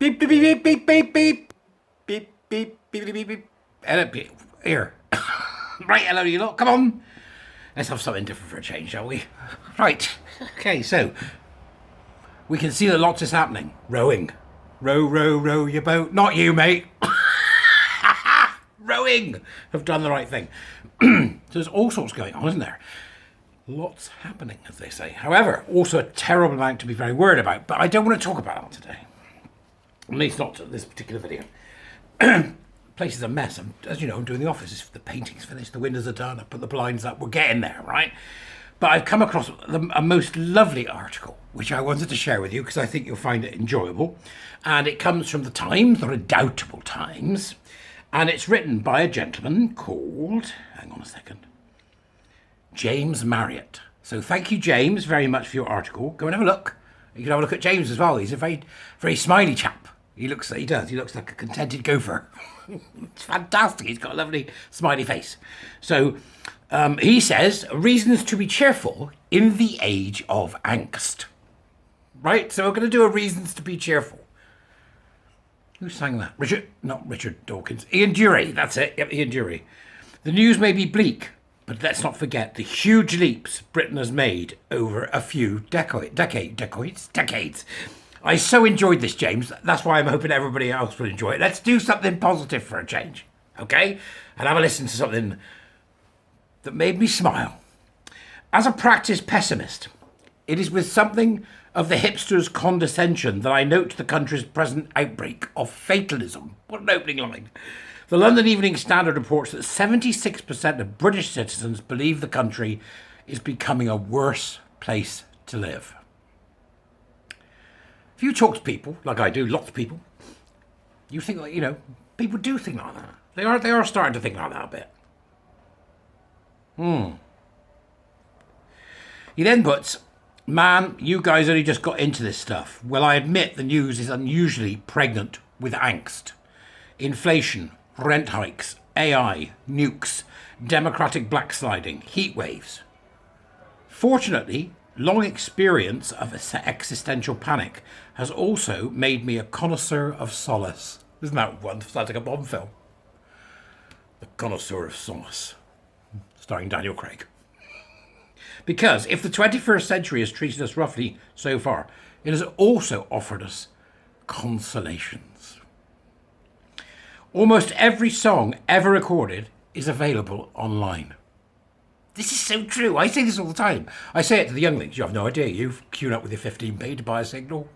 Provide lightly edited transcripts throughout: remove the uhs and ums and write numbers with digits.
Beep, beep, beep, beep, beep, beep. Beep, beep, beep, beep, beep, beep. Beep. Here. Right, hello, you lot. Come on. Let's have something different for a change, shall we? Right. Okay, so we can see that lots is happening. Rowing. Row, row, row your boat. Not you, mate. Rowing. Have done the right thing. So there's all sorts going on, isn't there? Lots happening, as they say. However, also a terrible amount to be very worried about. But I don't want to talk about that today. At least not this particular video. Place is a mess. As you know, I'm doing the office. The painting's finished. The windows are done. I put the blinds up. We're getting there, right? But I've come across a most lovely article, which I wanted to share with you because I think you'll find it enjoyable. And it comes from the Times, the redoubtable Times. And it's written by a gentleman called, hang on a second, James Marriott. So thank you, James, very much for your article. Go and have a look. You can have a look at James as well. He's a very, very smiley chap. He looks like a contented gopher. It's fantastic. He's got a lovely smiley face. So he says, reasons to be cheerful in the age of angst. Right? So we're going to do a reasons to be cheerful. Who sang that? Not Richard Dawkins. Ian Dury. That's it. Yep, Ian Dury. The news may be bleak, but let's not forget the huge leaps Britain has made over a few decades. I so enjoyed this, James. That's why I'm hoping everybody else will enjoy it. Let's do something positive for a change, okay? And have a listen to something that made me smile. As a practiced pessimist, it is with something of the hipster's condescension that I note the country's present outbreak of fatalism. What an opening line. The London Evening Standard reports that 76% of British citizens believe the country is becoming a worse place to live. If you talk to people, like I do, lots of people, you think, like, people do think like that. They are starting to think like that a bit. He then puts, man, you guys only just got into this stuff. Well, I admit the news is unusually pregnant with angst. Inflation, rent hikes, AI, nukes, democratic blacksliding, heat waves. Fortunately, long experience of existential panic has also made me a connoisseur of solace. Isn't that one? Sounds like a Bond film. The Connoisseur of Solace, starring Daniel Craig. Because if the 21st century has treated us roughly so far, it has also offered us consolations. Almost every song ever recorded is available online. This is so true. I say this all the time. I say it to the younglings. You have no idea. You've queued up with your 15p to buy a signal.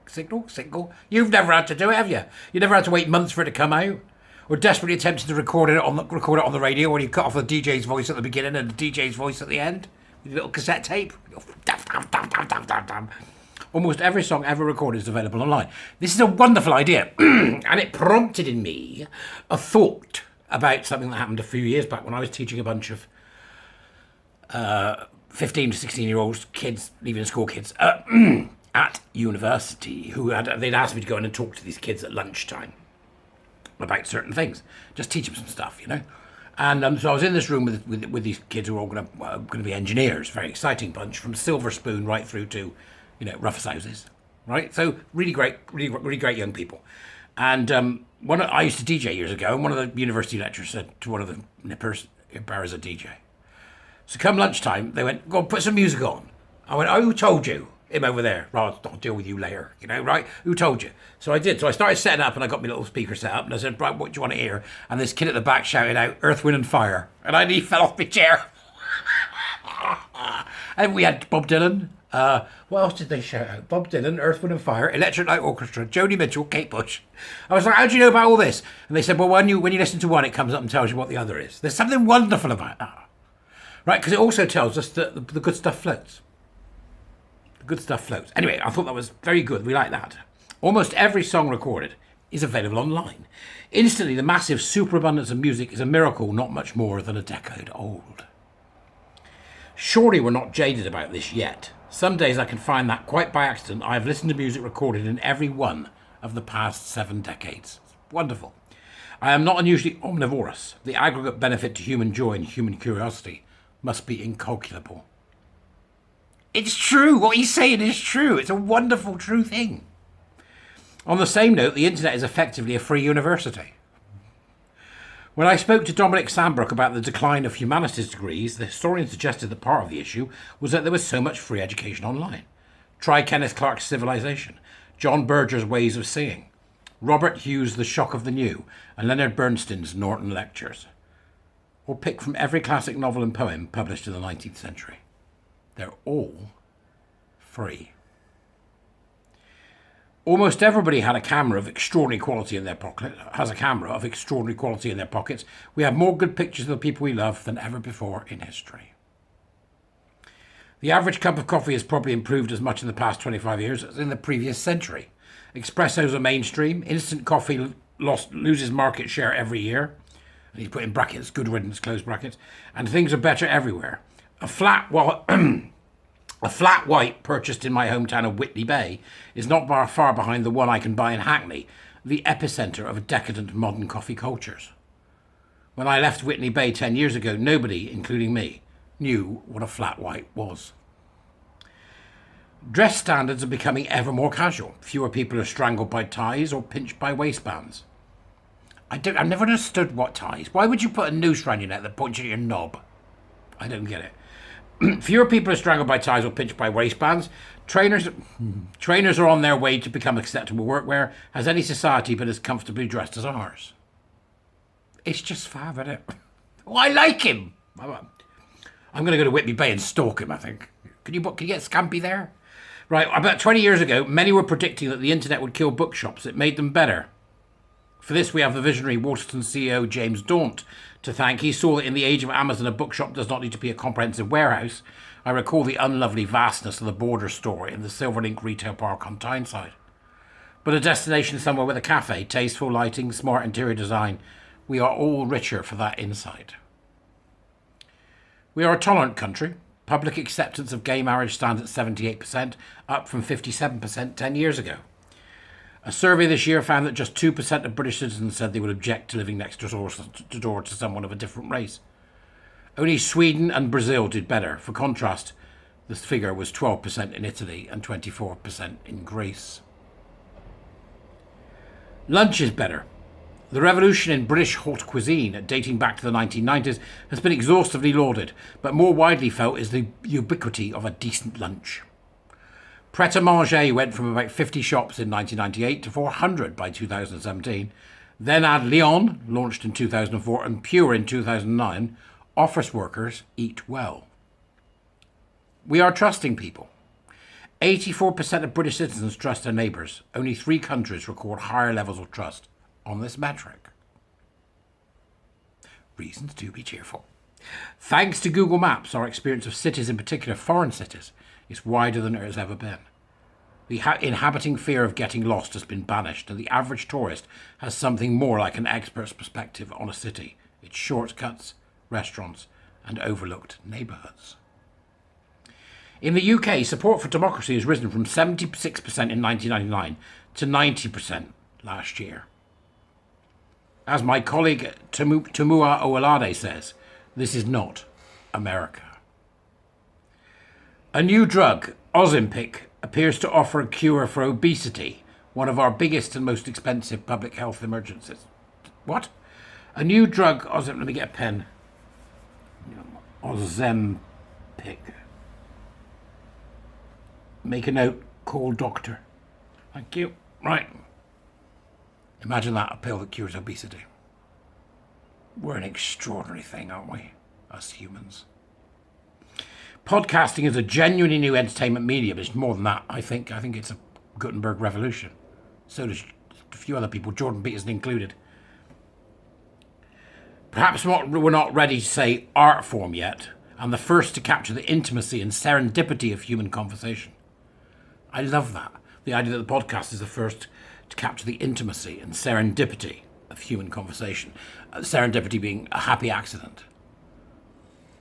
You've never had to do it, have you? You never had to wait months for it to come out? Or desperately attempted to record it on the radio when you cut off the DJ's voice at the beginning and the DJ's voice at the end? With a little cassette tape. Almost every song ever recorded is available online. This is a wonderful idea. And it prompted in me a thought about something that happened a few years back when I was teaching a bunch of 15 to 16-year-old kids, leaving school kids, at university, they'd asked me to go in and talk to these kids at lunchtime about certain things, just teach them some stuff, And so I was in this room with these kids who are all going to be engineers, very exciting bunch, from Silver Spoon right through to, roughest houses, right? So really great young people. And I used to DJ years ago, and one of the university lecturers said to one of the nippers, "Your bar is a DJ." So come lunchtime, they went, "Go on, put some music on." I went, "Oh, who told you? Him over there." "Right, I'll deal with you later," right? "Who told you?" So I did. So I started setting up, and I got my little speaker set up, and I said, "Right, what do you want to hear?" And this kid at the back shouted out, "Earth, Wind and Fire." And I nearly fell off my chair. And we had Bob Dylan. What else did they shout out? Bob Dylan, Earth, Wind and Fire, Electric Light Orchestra, Joni Mitchell, Kate Bush. I was like, "How do you know about all this?" And they said, "Well, when you listen to one, it comes up and tells you what the other is." There's something wonderful about that. Right, because it also tells us that the good stuff floats. The good stuff floats. Anyway, I thought that was very good. We like that. Almost every song recorded is available online. Instantly, the massive superabundance of music is a miracle not much more than a decade old. Surely we're not jaded about this yet. Some days I can find that, quite by accident, I have listened to music recorded in every one of the past 7 decades. It's wonderful. I am not unusually omnivorous. The aggregate benefit to human joy and human curiosity must be incalculable. It's true. What he's saying is true. It's a wonderful, true thing. On the same note, the internet is effectively a free university. When I spoke to Dominic Sandbrook about the decline of humanities degrees, the historian suggested that part of the issue was that there was so much free education online. Try Kenneth Clark's Civilization, John Berger's Ways of Seeing, Robert Hughes' The Shock of the New, and Leonard Bernstein's Norton Lectures. Or pick from every classic novel and poem published in the 19th century. They're all free. Almost everybody had a camera of extraordinary quality in their pocket, has a camera of extraordinary quality in their pockets. We have more good pictures of the people we love than ever before in history. The average cup of coffee has probably improved as much in the past 25 years as in the previous century. Espressos are mainstream. Instant coffee loses market share every year. And he's put in brackets, good riddance, close brackets. And things are better everywhere. A flat white purchased in my hometown of Whitley Bay is not far behind the one I can buy in Hackney, the epicentre of decadent modern coffee cultures. When I left Whitley Bay 10 years ago, nobody, including me, knew what a flat white was. Dress standards are becoming ever more casual. Fewer people are strangled by ties or pinched by waistbands. I've never understood what ties. Why would you put a noose around your neck that points at your knob? I don't get it. Fewer people are strangled by ties or pinched by waistbands. Trainers are on their way to become acceptable workwear. Has any society been as comfortably dressed as ours? It's just fab, isn't it? Oh, I like him. I'm going to go to Whitby Bay and stalk him, I think. Can you get Scampy there? Right, about 20 years ago, many were predicting that the internet would kill bookshops. It made them better. For this, we have the visionary Waterton CEO James Daunt to thank. He saw that in the age of Amazon, a bookshop does not need to be a comprehensive warehouse. I recall the unlovely vastness of the Border store in the Silverlink retail park on Tyneside. But a destination somewhere with a cafe, tasteful lighting, smart interior design. We are all richer for that insight. We are a tolerant country. Public acceptance of gay marriage stands at 78%, up from 57% 10 years ago. A survey this year found that just 2% of British citizens said they would object to living next door to someone of a different race. Only Sweden and Brazil did better. For contrast, this figure was 12% in Italy and 24% in Greece. Lunch is better. The revolution in British haute cuisine, dating back to the 1990s, has been exhaustively lauded, but more widely felt is the ubiquity of a decent lunch. Pret-a-manger went from about 50 shops in 1998 to 400 by 2017. Then add Lyon, launched in 2004, and Pure in 2009, office workers eat well. We are trusting people. 84% of British citizens trust their neighbours. Only 3 countries record higher levels of trust on this metric. Reasons to be cheerful. Thanks to Google Maps, our experience of cities, in particular foreign cities, is wider than it has ever been. The inhabiting fear of getting lost has been banished, and the average tourist has something more like an expert's perspective on a city, its shortcuts, restaurants, and overlooked neighbourhoods. In the UK, support for democracy has risen from 76% in 1999 to 90% last year. As my colleague Tumua Owolade says, this is not America. A new drug, Ozempic, appears to offer a cure for obesity, one of our biggest and most expensive public health emergencies. What? A new drug, let me get a pen. Ozempic. Make a note, call doctor. Thank you. Right. Imagine that, a pill that cures obesity. We're an extraordinary thing, aren't we, us humans? Podcasting is a genuinely new entertainment medium. It's more than that, I think. I think it's a Gutenberg revolution. So does a few other people, Jordan Peterson included. Perhaps we're not ready to say art form yet, and the first to capture the intimacy and serendipity of human conversation. I love that. The idea that the podcast is the first to capture the intimacy and serendipity of human conversation. Serendipity being a happy accident.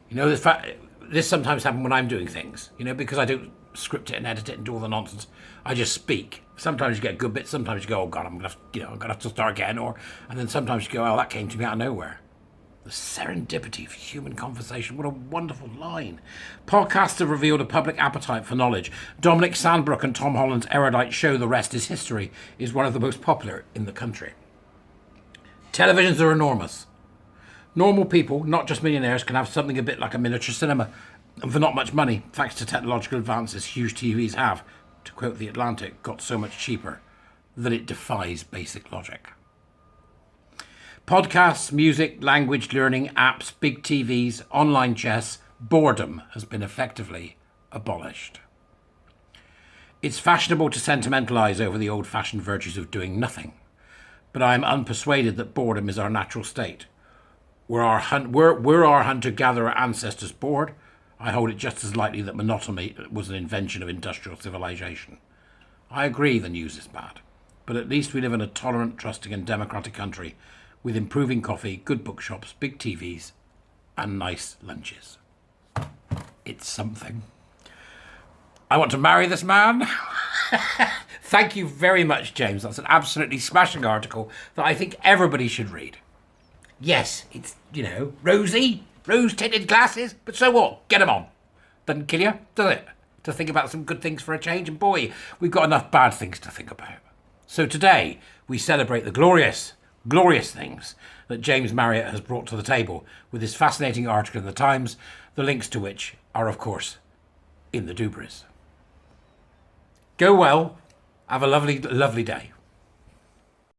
You know, this sometimes happens when I'm doing things, because I don't script it and edit it and do all the nonsense. I just speak. Sometimes you get good bits. Sometimes you go, oh God, I'm gonna have to start again. And then sometimes you go, oh, that came to me out of nowhere. The serendipity of human conversation. What a wonderful line. Podcasts have revealed a public appetite for knowledge. Dominic Sandbrook and Tom Holland's erudite show The Rest is History is one of the most popular in the country. Televisions are enormous. Normal people, not just millionaires, can have something a bit like a miniature cinema. And for not much money, thanks to technological advances, huge TVs have, to quote The Atlantic, got so much cheaper that it defies basic logic. Podcasts, music, language learning, apps, big TVs, online chess, boredom has been effectively abolished. It's fashionable to sentimentalise over the old-fashioned virtues of doing nothing, but I am unpersuaded that boredom is our natural state. Were our hunter-gatherer ancestors bored, I hold it just as likely that monotony was an invention of industrial civilization. I agree the news is bad, but at least we live in a tolerant, trusting and democratic country with improving coffee, good bookshops, big TVs, and nice lunches. It's something. I want to marry this man. Thank you very much, James. That's an absolutely smashing article that I think everybody should read. Yes, it's, rosy, rose-tinted glasses, but so what? Get them on. Doesn't kill you, does it? To think about some good things for a change, and boy, we've got enough bad things to think about. So today, we celebrate the glorious things that James Marriott has brought to the table with his fascinating article in the Times, the links to which are, of course, in the doobries. Go well. Have a lovely, lovely day.